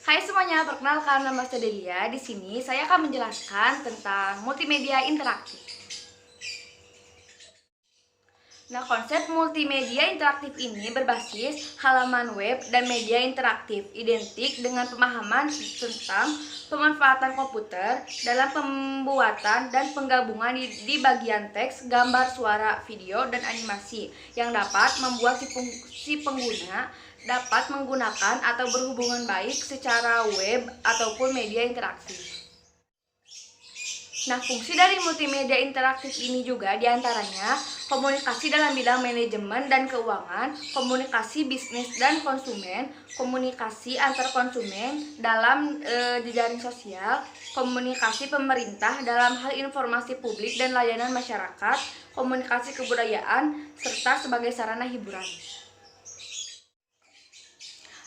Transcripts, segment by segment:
Hai semuanya, perkenalkan nama saya Delia. Di sini saya akan menjelaskan tentang multimedia interaktif. Nah, konsep multimedia interaktif ini berbasis halaman web dan media interaktif, identik dengan pemahaman tentang pemanfaatan komputer dalam pembuatan dan penggabungan di bagian teks, gambar, suara, video, dan animasi yang dapat membuat si pengguna dapat menggunakan atau berhubungan baik secara web ataupun media interaktif. Nah, fungsi dari multimedia interaktif ini juga diantaranya komunikasi dalam bidang manajemen dan keuangan, komunikasi bisnis dan konsumen, komunikasi antar konsumen dalam jejaring sosial, komunikasi pemerintah dalam hal informasi publik dan layanan masyarakat, komunikasi kebudayaan, serta sebagai sarana hiburan.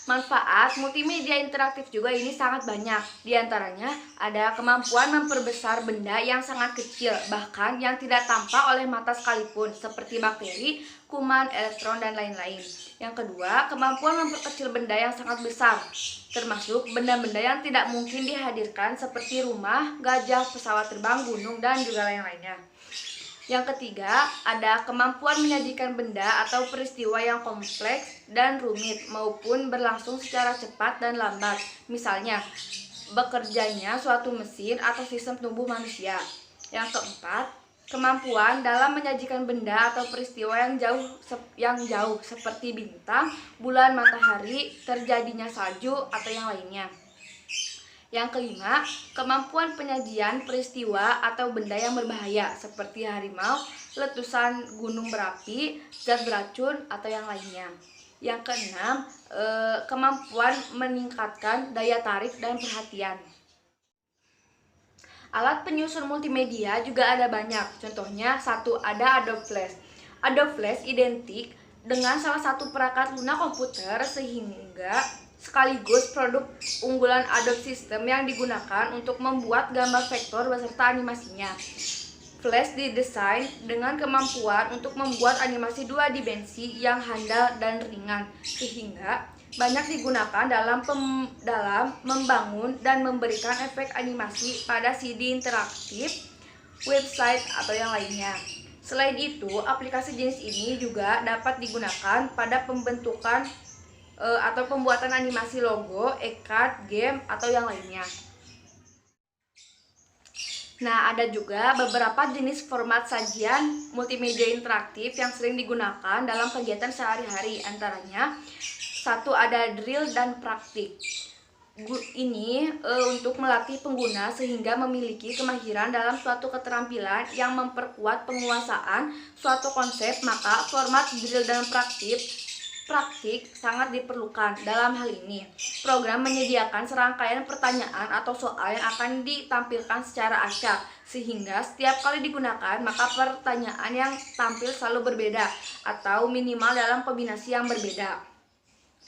Manfaat multimedia interaktif juga ini sangat banyak. Di antaranya ada kemampuan memperbesar benda yang sangat kecil, bahkan yang tidak tampak oleh mata sekalipun, seperti bakteri, kuman, elektron, dan lain-lain. Yang kedua, kemampuan memperkecil benda yang sangat besar, termasuk benda-benda yang tidak mungkin dihadirkan seperti rumah, gajah, pesawat terbang, gunung, dan juga lain-lainnya. Yang ketiga, ada kemampuan menyajikan benda atau peristiwa yang kompleks dan rumit maupun berlangsung secara cepat dan lambat. Misalnya, bekerjanya suatu mesin atau sistem tubuh manusia. Yang keempat, kemampuan dalam menyajikan benda atau peristiwa yang jauh seperti bintang, bulan, matahari, terjadinya salju atau yang lainnya. Yang kelima, kemampuan penyajian peristiwa atau benda yang berbahaya seperti harimau, letusan gunung berapi, zat beracun, atau yang lainnya. Yang keenam, kemampuan meningkatkan daya tarik dan perhatian. Alat penyusun multimedia juga ada banyak. Contohnya, satu ada Adobe Flash. Adobe Flash identik dengan salah satu perangkat lunak komputer sehingga sekaligus produk unggulan Adobe System yang digunakan untuk membuat gambar vektor beserta animasinya. Flash didesain dengan kemampuan untuk membuat animasi dua dimensi yang handal dan ringan, sehingga banyak digunakan dalam membangun dan memberikan efek animasi pada CD interaktif, website, atau yang lainnya. Selain itu, aplikasi jenis ini juga dapat digunakan pada pembentukan atau pembuatan animasi logo, e-card, game, atau yang lainnya. Nah, ada juga beberapa jenis format sajian multimedia interaktif yang sering digunakan dalam kegiatan sehari-hari. Antaranya, satu ada drill dan praktik. Ini untuk melatih pengguna sehingga memiliki kemahiran dalam suatu keterampilan yang memperkuat penguasaan suatu konsep. Maka format drill dan praktik sangat diperlukan. Dalam hal ini, program menyediakan serangkaian pertanyaan atau soal yang akan ditampilkan secara acak, sehingga setiap kali digunakan maka pertanyaan yang tampil selalu berbeda atau minimal dalam kombinasi yang berbeda.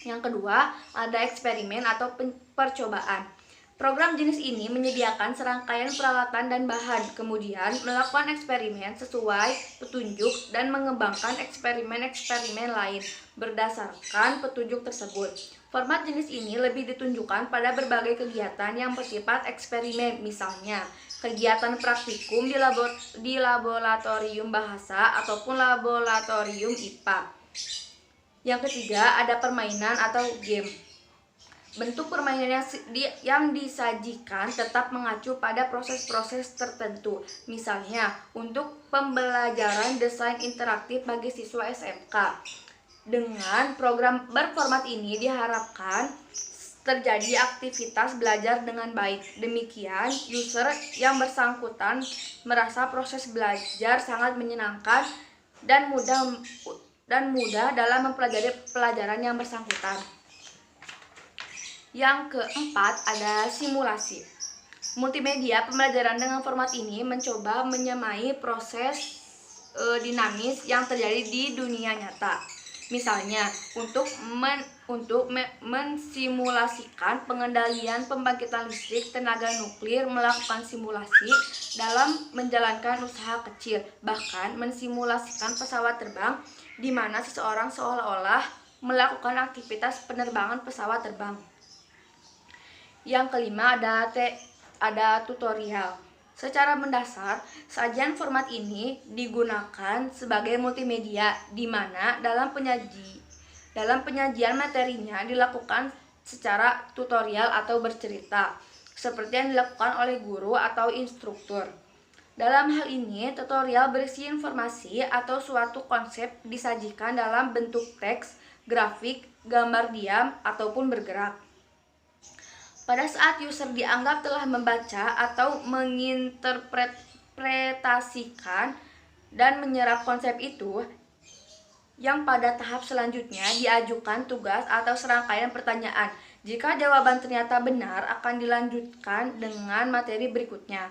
Yang kedua, ada eksperimen atau percobaan. Program jenis ini menyediakan serangkaian peralatan dan bahan, kemudian melakukan eksperimen sesuai petunjuk dan mengembangkan eksperimen-eksperimen lain berdasarkan petunjuk tersebut. Format jenis ini lebih ditunjukkan pada berbagai kegiatan yang bersifat eksperimen, misalnya kegiatan praktikum di laboratorium bahasa ataupun laboratorium IPA. Yang ketiga, ada permainan atau game. Bentuk permainan yang disajikan tetap mengacu pada proses-proses tertentu. Misalnya, untuk pembelajaran desain interaktif bagi siswa SMK. Dengan program berformat ini diharapkan terjadi aktivitas belajar dengan baik. Demikian, user yang bersangkutan merasa proses belajar sangat menyenangkan dan mudah dalam mempelajari pelajaran yang bersangkutan. Yang keempat, ada simulasi. Multimedia pembelajaran dengan format ini mencoba menyamai proses dinamis yang terjadi di dunia nyata. Misalnya, untuk mensimulasikan pengendalian pembangkitan listrik tenaga nuklir, melakukan simulasi dalam menjalankan usaha kecil, bahkan mensimulasikan pesawat terbang di mana seseorang seolah-olah melakukan aktivitas penerbangan pesawat terbang. Yang kelima ada tutorial. Secara mendasar, sajian format ini digunakan sebagai multimedia di mana dalam penyajian materinya dilakukan secara tutorial atau bercerita, seperti yang dilakukan oleh guru atau instruktur. Dalam hal ini, tutorial berisi informasi atau suatu konsep disajikan dalam bentuk teks, grafik, gambar diam, ataupun bergerak. Pada saat user dianggap telah membaca atau menginterpretasikan dan menyerap konsep itu, yang pada tahap selanjutnya diajukan tugas atau serangkaian pertanyaan. Jika jawaban ternyata benar, akan dilanjutkan dengan materi berikutnya.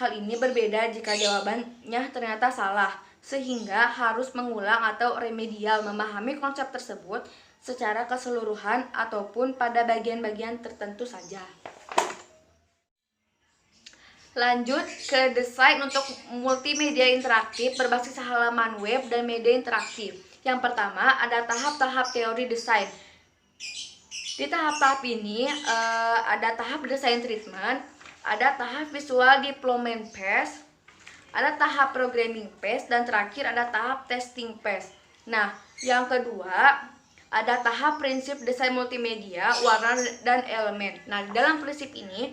Hal ini berbeda jika jawabannya ternyata salah, sehingga harus mengulang atau remedial memahami konsep tersebut secara keseluruhan ataupun pada bagian-bagian tertentu saja. Lanjut ke desain untuk multimedia interaktif berbasis halaman web dan media interaktif. Yang pertama ada tahap-tahap teori desain. Di tahap-tahap ini ada tahap design treatment, ada tahap visual development phase, ada tahap programming phase, dan terakhir ada tahap testing phase. Nah, yang kedua ada tahap prinsip desain multimedia, warna dan elemen. Nah, dalam prinsip ini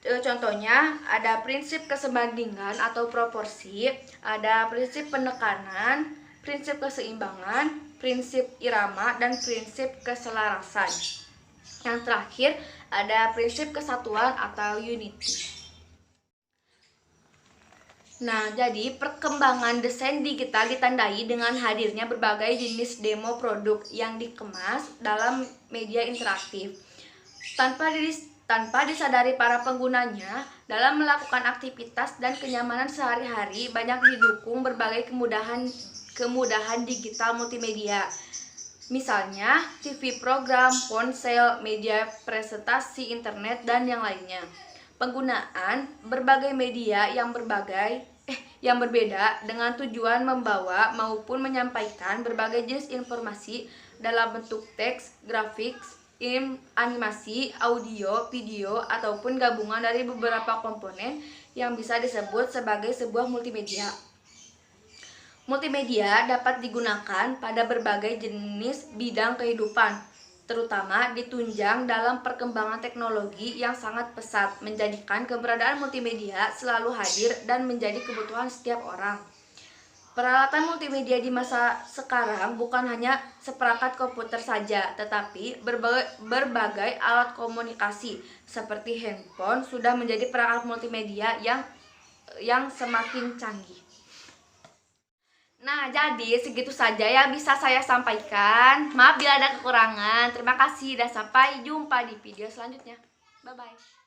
contohnya ada prinsip kesebandingan atau proporsi, ada prinsip penekanan, prinsip keseimbangan, prinsip irama, dan prinsip keselarasan. Yang terakhir ada prinsip kesatuan atau unity. Nah, jadi perkembangan desain digital ditandai dengan hadirnya berbagai jenis demo produk yang dikemas dalam media interaktif. Tanpa disadari para penggunanya, dalam melakukan aktivitas dan kenyamanan sehari-hari banyak didukung berbagai kemudahan digital multimedia. Misalnya, TV program, ponsel, media presentasi, internet, dan yang lainnya. Penggunaan berbagai media yang berbeda dengan tujuan membawa maupun menyampaikan berbagai jenis informasi dalam bentuk teks, grafik, animasi, audio, video, ataupun gabungan dari beberapa komponen yang bisa disebut sebagai sebuah multimedia. Multimedia dapat digunakan pada berbagai jenis bidang kehidupan, terutama ditunjang dalam perkembangan teknologi yang sangat pesat, menjadikan keberadaan multimedia selalu hadir dan menjadi kebutuhan setiap orang. Peralatan multimedia di masa sekarang bukan hanya seperangkat komputer saja, tetapi berbagai alat komunikasi seperti handphone sudah menjadi perangkat multimedia yang semakin canggih. Nah, jadi segitu saja yang bisa saya sampaikan. Maaf bila ada kekurangan. Terima kasih dan sampai jumpa di video selanjutnya. Bye-bye.